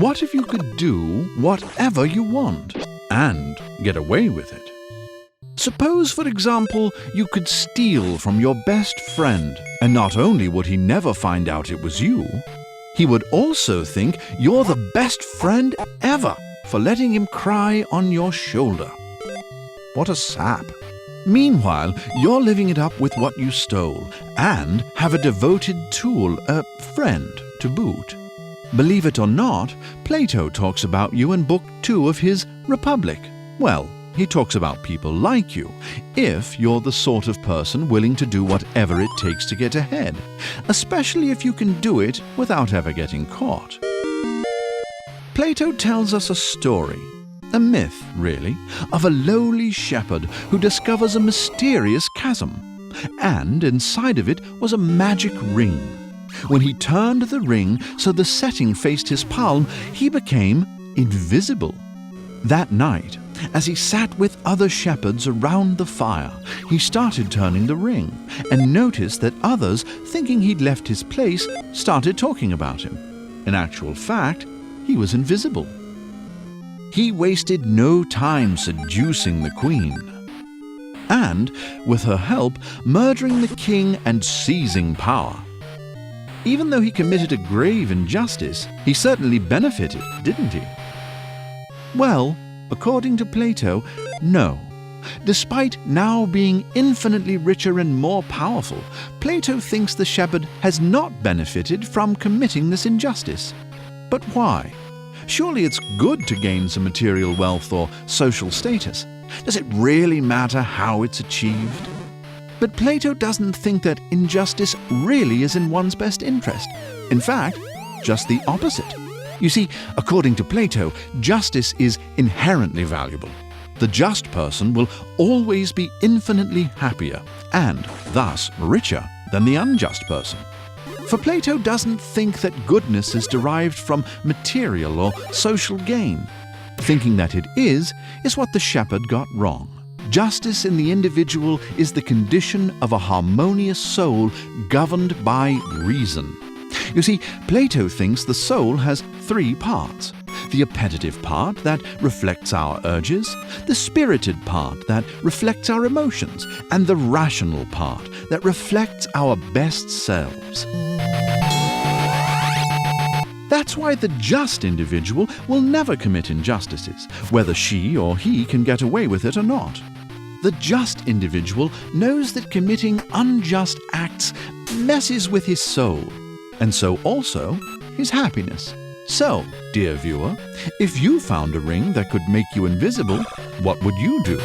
What if you could do whatever you want and get away with it? Suppose, for example, you could steal from your best friend, and not only would he never find out it was you, he would also think you're the best friend ever for letting him cry on your shoulder. What a sap! Meanwhile, you're living it up with what you stole, and have a devoted tool, a friend, to boot. Believe it or not, Plato talks about you in Book 2 of his Republic. Well, he talks about people like you, if you're the sort of person willing to do whatever it takes to get ahead, especially if you can do it without ever getting caught. Plato tells us a story, a myth, really, of a lowly shepherd who discovers a mysterious chasm, and inside of it was a magic ring. When he turned the ring so the setting faced his palm, he became invisible. That night, as he sat with other shepherds around the fire, he started turning the ring and noticed that others, thinking he'd left his place, started talking about him. In actual fact, he was invisible. He wasted no time seducing the queen, and, with her help, murdering the king and seizing power. Even though he committed a grave injustice, he certainly benefited, didn't he? Well, according to Plato, no. Despite now being infinitely richer and more powerful, Plato thinks the shepherd has not benefited from committing this injustice. But why? Surely it's good to gain some material wealth or social status. Does it really matter how it's achieved? But Plato doesn't think that injustice really is in one's best interest. In fact, just the opposite. You see, according to Plato, justice is inherently valuable. The just person will always be infinitely happier and, thus, richer than the unjust person. For Plato doesn't think that goodness is derived from material or social gain. Thinking that it is what the shepherd got wrong. Justice in the individual is the condition of a harmonious soul governed by reason. You see, Plato thinks the soul has three parts. The appetitive part that reflects our urges, the spirited part that reflects our emotions, and the rational part that reflects our best selves. That's why the just individual will never commit injustices, whether she or he can get away with it or not. The just individual knows that committing unjust acts messes with his soul, and so also his happiness. So, dear viewer, if you found a ring that could make you invisible, what would you do?